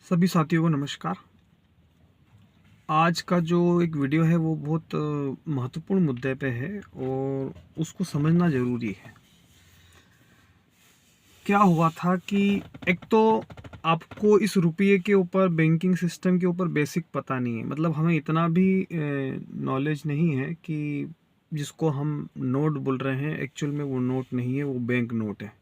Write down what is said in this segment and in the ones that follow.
सभी साथियों को नमस्कार। आज का जो एक वीडियो है वो बहुत महत्वपूर्ण मुद्दे पे है और उसको समझना ज़रूरी है। क्या हुआ था कि एक तो आपको इस रुपये के ऊपर, बैंकिंग सिस्टम के ऊपर बेसिक पता नहीं है। मतलब हमें इतना भी नॉलेज नहीं है कि जिसको हम नोट बोल रहे हैं एक्चुअल में वो नोट नहीं है, वो बैंक नोट है।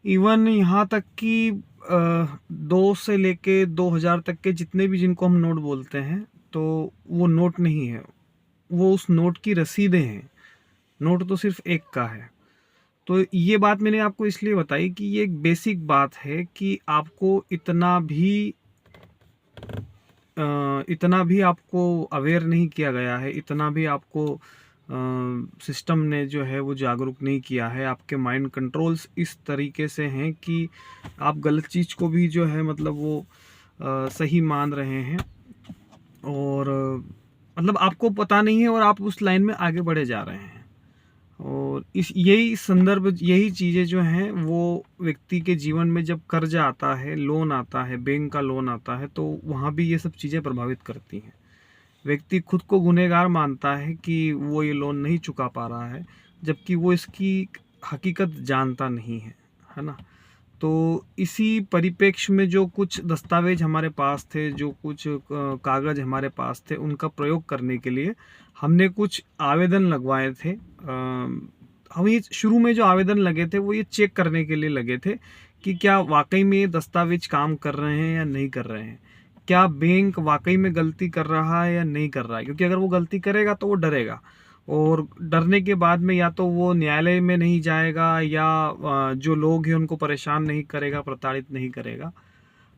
इवन यहाँ तक कि 2 से लेके 2000 तक के जितने भी जिनको हम नोट बोलते हैं, तो वो नोट नहीं है, वो उस नोट की रसीदें हैं। नोट तो सिर्फ एक का है। तो ये बात मैंने आपको इसलिए बताई कि ये एक बेसिक बात है कि आपको इतना भी आपको अवेयर नहीं किया गया है, इतना भी आपको सिस्टम ने जो है वो जागरूक नहीं किया है। आपके माइंड कंट्रोल्स इस तरीके से हैं कि आप गलत चीज़ को भी जो है मतलब वो सही मान रहे हैं और मतलब आपको पता नहीं है और आप उस लाइन में आगे बढ़े जा रहे हैं। और इस यही संदर्भ, यही चीज़ें जो हैं वो व्यक्ति के जीवन में जब कर्जा आता है, लोन आता है, बैंक का लोन आता है, तो वहाँ भी ये सब चीज़ें प्रभावित करती हैं। व्यक्ति खुद को गुनहगार मानता है कि वो ये लोन नहीं चुका पा रहा है, जबकि वो इसकी हकीकत जानता नहीं है ना? तो इसी परिप्रेक्ष्य में जो कुछ दस्तावेज हमारे पास थे, जो कुछ कागज़ हमारे पास थे, उनका प्रयोग करने के लिए हमने कुछ आवेदन लगवाए थे। हम ये शुरू में जो आवेदन लगे थे वो ये चेक करने के लिए लगे थे कि क्या वाक़ई में ये दस्तावेज काम कर रहे हैं या नहीं कर रहे हैं। क्या बैंक वाक़ई में गलती कर रहा है या नहीं कर रहा है, क्योंकि अगर वो गलती करेगा तो वो डरेगा और डरने के बाद में या तो वो न्यायालय में नहीं जाएगा या जो लोग हैं उनको परेशान नहीं करेगा, प्रताड़ित नहीं करेगा।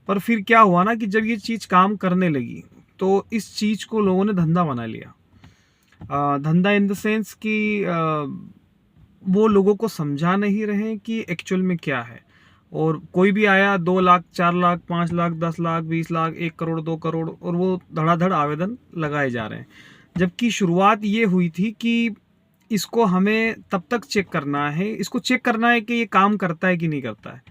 पर फिर क्या हुआ ना कि जब ये चीज़ काम करने लगी, तो इस चीज़ को लोगों ने धंधा बना लिया। धंधा इन द सेंस कि वो लोगों को समझा नहीं रहे कि एक्चुअल में क्या है। और कोई भी आया 2 लाख, 4 लाख, 5 लाख, 10 लाख, 20 लाख, 1 करोड़, 2 करोड़ और वो धड़ाधड़ आवेदन लगाए जा रहे हैं। जबकि शुरुआत ये हुई थी कि इसको हमें तब तक चेक करना है, इसको चेक करना है कि ये काम करता है कि नहीं करता है।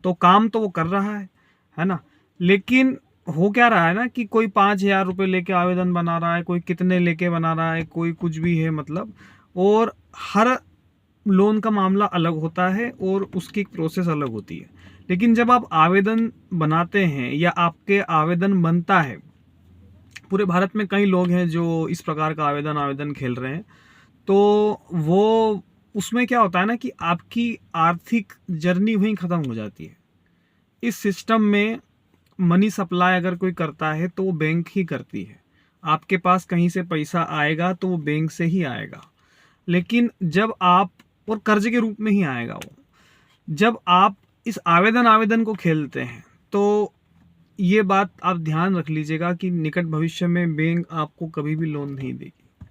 तो काम तो वो कर रहा है ना? लेकिन हो क्या रहा है ना कि कोई 5,000 रुपये लेके आवेदन बना रहा है, कोई कितने लेके बना रहा है, कोई कुछ भी है मतलब। और हर लोन का मामला अलग होता है और उसकी एक प्रोसेस अलग होती है। लेकिन जब आप आवेदन बनाते हैं या आपके आवेदन बनता है, पूरे भारत में कई लोग हैं जो इस प्रकार का आवेदन खेल रहे हैं, तो वो उसमें क्या होता है ना कि आपकी आर्थिक जर्नी वहीं ख़त्म हो जाती है। इस सिस्टम में मनी सप्लाई अगर कोई करता है तो वो बैंक ही करती है। आपके पास कहीं से पैसा आएगा तो वो बैंक से ही आएगा। लेकिन जब आप, और कर्ज के रूप में ही आएगा वो, जब आप इस आवेदन को खेलते हैं, तो ये बात आप ध्यान रख लीजिएगा कि निकट भविष्य में बैंक आपको कभी भी लोन नहीं देगी।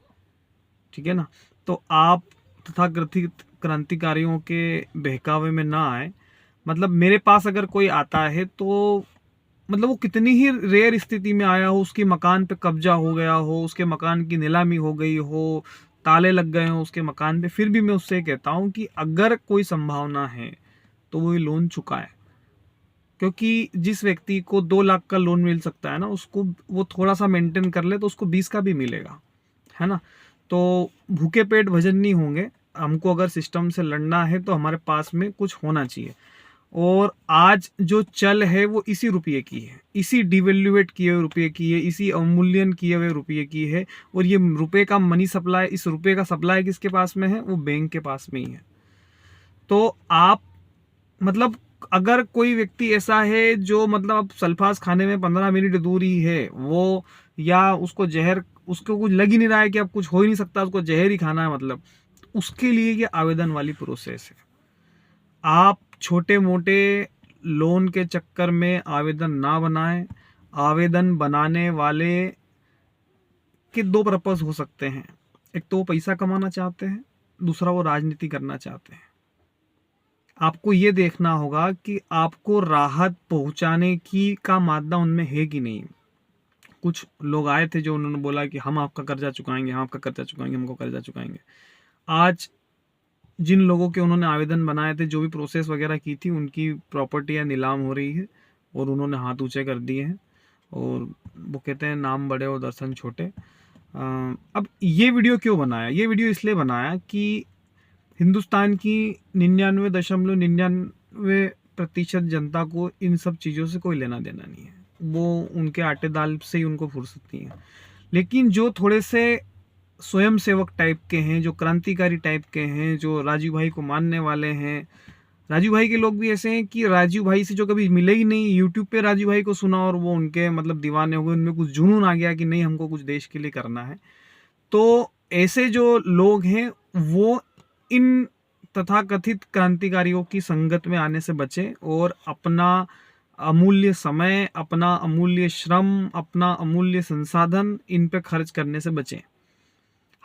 ठीक है ना? तो आप तथाकथित क्रांतिकारियों के बहकावे में ना आए। मतलब मेरे पास अगर कोई आता है तो मतलब वो कितनी ही रेयर स्थिति में आया हो, उसके मकान पे कब्जा हो गया हो, उसके मकान की नीलामी हो गई हो, ताले लग गए हो उसके मकान पे, फिर भी मैं उससे कहता हूँ कि अगर कोई संभावना है तो वो ये लोन चुकाए। क्योंकि जिस व्यक्ति को 2 लाख का लोन मिल सकता है ना, उसको वो थोड़ा सा मेंटेन कर ले तो उसको 20 का भी मिलेगा, है ना? तो भूखे पेट भजन नहीं होंगे। हमको अगर सिस्टम से लड़ना है तो हमारे पास में कुछ होना चाहिए। और आज जो चल है वो इसी रुपये की है, इसी डिवेल्युएट किए हुए रुपये की है, इसी अवमूल्यन किए हुए रुपये की है। और ये रुपये का मनी सप्लाई, इस रुपये का सप्लाई किसके पास में है? वो बैंक के पास में ही है। तो आप मतलब अगर कोई व्यक्ति ऐसा है जो मतलब अब सल्फास खाने में 15 मिनट दूर ही है वो, या उसको जहर, उसको कुछ लग ही नहीं रहा है कि अब कुछ हो ही नहीं सकता, उसको जहर ही खाना है, मतलब उसके लिए ये आवेदन वाली प्रोसेस है। आप छोटे मोटे लोन के चक्कर में आवेदन ना बनाएं। आवेदन बनाने वाले के दो पर्पस हो सकते हैं। एक तो वो पैसा कमाना चाहते हैं, दूसरा वो राजनीति करना चाहते हैं। आपको ये देखना होगा कि आपको राहत पहुंचाने की का मादा उनमें है कि नहीं। कुछ लोग आए थे जो उन्होंने बोला कि हम आपका कर्जा चुकाएंगे, हम आपका कर्जा चुकाएंगे, हमको कर्जा चुकाएंगे। आज जिन लोगों के उन्होंने आवेदन बनाए थे, जो भी प्रोसेस वगैरह की थी, उनकी प्रॉपर्टियां नीलाम हो रही है और उन्होंने हाथ ऊंचे कर दिए हैं, और वो कहते हैं नाम बड़े और दर्शन छोटे। अब ये वीडियो क्यों बनाया? ये वीडियो इसलिए बनाया कि हिंदुस्तान की 99.99% जनता को इन सब चीज़ों से कोई लेना देना नहीं है। वो उनके आटे दाल से ही उनको फुर्सत नहीं है। लेकिन जो थोड़े से स्वयं सेवक टाइप के हैं, जो क्रांतिकारी टाइप के हैं, जो राजीव भाई को मानने वाले हैं, राजू भाई के लोग भी ऐसे हैं कि राजू भाई से जो कभी मिले ही नहीं, यूट्यूब पे राजू भाई को सुना और वो उनके मतलब दीवाने हो गए, उनमें कुछ जुनून आ गया कि नहीं हमको कुछ देश के लिए करना है। तो ऐसे जो लोग हैं वो इन तथाकथित क्रांतिकारियों की संगत में आने से बचे और अपना अमूल्य समय, अपना अमूल्य श्रम, अपना अमूल्य संसाधन इन पे खर्च करने से बचे।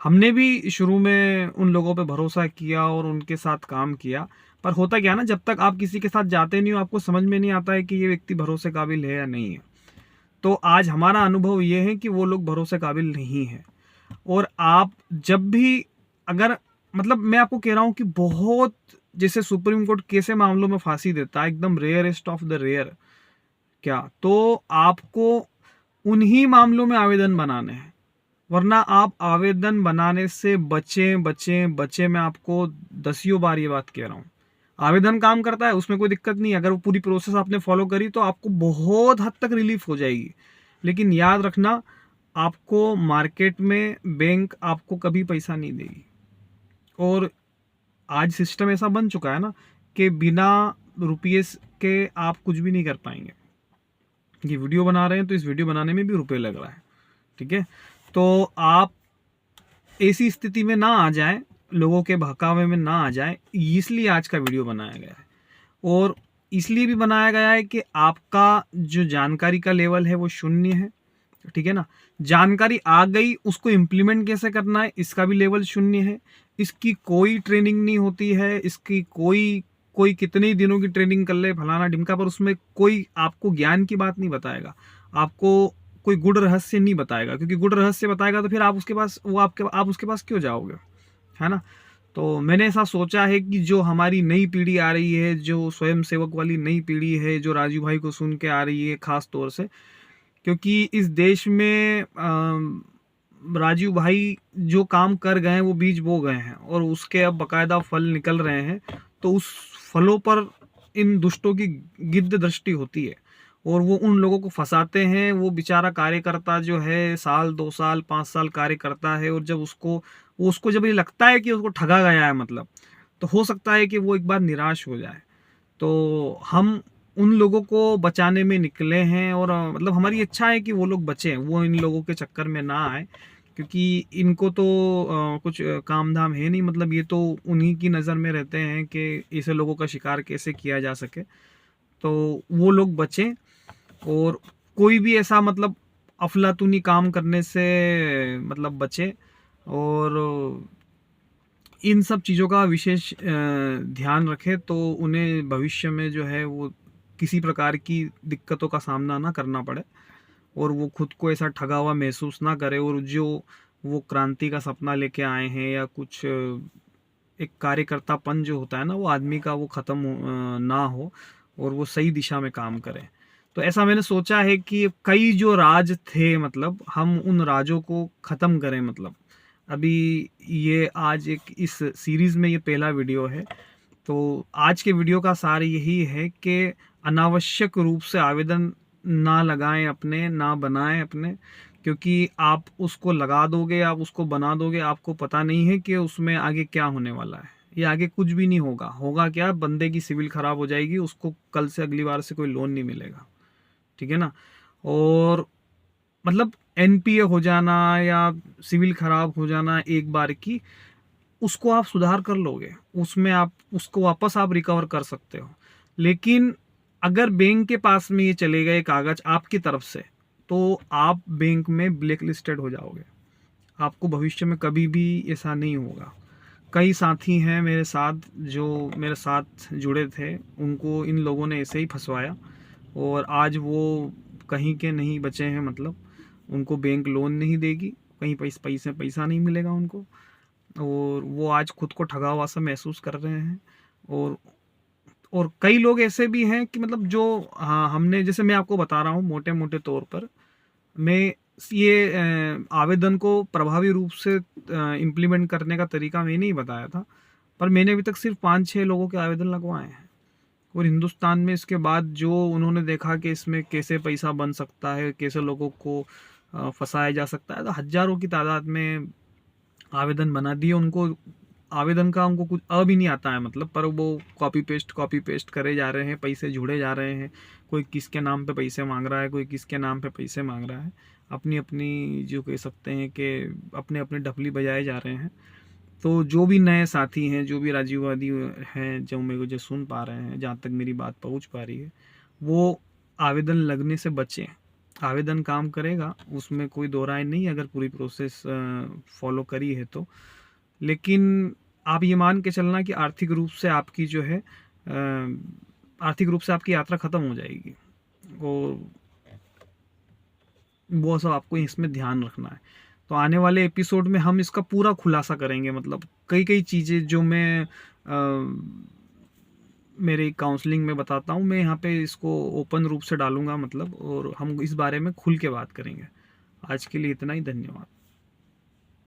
हमने भी शुरू में उन लोगों पे भरोसा किया और उनके साथ काम किया, पर होता क्या ना, जब तक आप किसी के साथ जाते नहीं हो आपको समझ में नहीं आता है कि ये व्यक्ति भरोसे काबिल है या नहीं है। तो आज हमारा अनुभव ये है कि वो लोग भरोसे काबिल नहीं है। और आप जब भी, अगर मतलब मैं आपको कह रहा हूँ कि बहुत, जैसे सुप्रीम कोर्ट कैसे मामलों में फांसी देता है, एकदम रेयरेस्ट ऑफ द रेयर, क्या तो आपको उन्हीं मामलों में आवेदन बनाने हैं, वरना आप आवेदन बनाने से बचें बचें बचें। मैं आपको दसियों बार ये बात कह रहा हूँ। आवेदन काम करता है, उसमें कोई दिक्कत नहीं। अगर वो पूरी प्रोसेस आपने फॉलो करी तो आपको बहुत हद तक रिलीफ हो जाएगी। लेकिन याद रखना, आपको मार्केट में बैंक आपको कभी पैसा नहीं देगी। और आज सिस्टम ऐसा बन चुका है ना कि बिना रुपये के आप कुछ भी नहीं कर पाएंगे। ये वीडियो बना रहे हैं तो इस वीडियो बनाने में भी रुपये लग रहा है, ठीक है। तो आप ऐसी स्थिति में ना आ जाए, लोगों के बहकावे में ना आ जाए, इसलिए आज का वीडियो बनाया गया है। और इसलिए भी बनाया गया है कि आपका जो जानकारी का लेवल है वो शून्य है, ठीक है ना। जानकारी आ गई, उसको इम्प्लीमेंट कैसे करना है इसका भी लेवल शून्य है। इसकी कोई ट्रेनिंग नहीं होती है, इसकी कोई कोई कितने दिनों की ट्रेनिंग कर ले फलाना ढिमका, पर उसमें कोई आपको ज्ञान की बात नहीं बताएगा, आपको कोई गुड़ रहस्य नहीं बताएगा। क्योंकि गुड़ रहस्य बताएगा तो फिर आप उसके पास आप उसके पास क्यों जाओगे, है ना। तो मैंने ऐसा सोचा है कि जो हमारी नई पीढ़ी आ रही है, जो स्वयं सेवक वाली नई पीढ़ी है, जो राजू भाई को सुन के आ रही है खास तौर से, क्योंकि इस देश में राजू भाई जो काम कर गए हैं वो बीज बो गए हैं और उसके अब बकायदा फल निकल रहे हैं। तो उस फलों पर इन दुष्टों की गिद्ध दृष्टि होती है और वो उन लोगों को फंसाते हैं। वो बेचारा कार्यकर्ता जो है साल 2 साल 5 साल कार्य करता है, और जब उसको जब ये लगता है कि उसको ठगा गया है, मतलब, तो हो सकता है कि वो एक बार निराश हो जाए। तो हम उन लोगों को बचाने में निकले हैं और मतलब हमारी इच्छा है कि वो लोग बचें, वो इन लोगों के चक्कर में ना आए, क्योंकि इनको तो कुछ काम धाम है नहीं। मतलब ये तो उन्हीं की नज़र में रहते हैं कि ऐसे लोगों का शिकार कैसे किया जा सके। तो वो लोग बचें और कोई भी ऐसा मतलब अफलातूनी काम करने से मतलब बचे, और इन सब चीज़ों का विशेष ध्यान रखें, तो उन्हें भविष्य में जो है वो किसी प्रकार की दिक्कतों का सामना ना करना पड़े और वो खुद को ऐसा ठगा हुआ महसूस ना करे। और जो वो क्रांति का सपना लेके आए हैं या कुछ एक कार्यकर्तापन जो होता है ना वो आदमी का, वो ख़त्म ना हो और वो सही दिशा में काम करे। तो ऐसा मैंने सोचा है कि कई जो राज थे, मतलब हम उन राजों को ख़त्म करें। मतलब अभी ये आज एक इस सीरीज़ में ये पहला वीडियो है। तो आज के वीडियो का सार यही है कि अनावश्यक रूप से आवेदन ना लगाएं अपने, ना बनाएं अपने, क्योंकि आप उसको लगा दोगे, आप उसको बना दोगे, आपको पता नहीं है कि उसमें आगे क्या होने वाला है। ये आगे कुछ भी नहीं होगा। होगा क्या, बंदे की सिविल खराब हो जाएगी, उसको कल से अगली बार से कोई लोन नहीं मिलेगा, ठीक है ना। और मतलब एनपीए हो जाना या सिविल खराब हो जाना एक बार की, उसको आप सुधार कर लोगे, उसमें आप उसको वापस आप रिकवर कर सकते हो। लेकिन अगर बैंक के पास में ये चले गए कागज आपकी तरफ से, तो आप बैंक में ब्लैक लिस्टेड हो जाओगे। आपको भविष्य में कभी भी ऐसा नहीं होगा। कई साथी हैं मेरे साथ जो मेरे साथ जुड़े थे, उनको इन लोगों ने ऐसे ही फंसवाया और आज वो कहीं के नहीं बचे हैं। मतलब उनको बैंक लोन नहीं देगी, कहीं पैसा नहीं मिलेगा उनको, और वो आज खुद को ठगा हुआ सा महसूस कर रहे हैं। और और कई लोग ऐसे भी हैं कि मतलब जो, हाँ, हमने जैसे मैं आपको बता रहा हूँ मोटे मोटे तौर पर, मैं ये आवेदन को प्रभावी रूप से इम्प्लीमेंट करने का तरीका मैंने ही बताया था, पर मैंने अभी तक सिर्फ 5-6 लोगों के आवेदन लगवाए हैं। और हिंदुस्तान में इसके बाद जो उन्होंने देखा कि इसमें कैसे पैसा बन सकता है, कैसे लोगों को फंसाया जा सकता है, तो हज़ारों की तादाद में आवेदन बना दिए। उनको आवेदन का उनको कुछ भी नहीं आता है मतलब, पर वो कॉपी पेस्ट करे जा रहे हैं, पैसे जुड़े जा रहे हैं। कोई किसके नाम पे पैसे मांग रहा है, कोई किसके नाम पे पैसे मांग रहा है। अपनी अपनी जो कह सकते हैं कि अपने अपने डफली बजाए जा रहे हैं। तो जो भी नए साथी हैं, जो भी राजीववादी हैं, जो मेरे को जो सुन पा रहे हैं, जहाँ तक मेरी बात पहुँच पा रही है, वो आवेदन लगने से बचें। आवेदन काम करेगा, उसमें कोई दो राय नहीं है, अगर पूरी प्रोसेस फॉलो करी है तो। लेकिन आप ये मान के चलना कि आर्थिक रूप से आपकी जो है आर्थिक रूप से आपकी यात्रा ख़त्म हो जाएगी। वो सब आपको इसमें ध्यान रखना है। तो आने वाले एपिसोड में हम इसका पूरा खुलासा करेंगे, मतलब कई कई चीज़ें जो मैं मेरे काउंसलिंग में बताता हूँ, मैं यहाँ पे इसको ओपन रूप से डालूंगा मतलब, और हम इस बारे में खुल के बात करेंगे। आज के लिए इतना ही, धन्यवाद।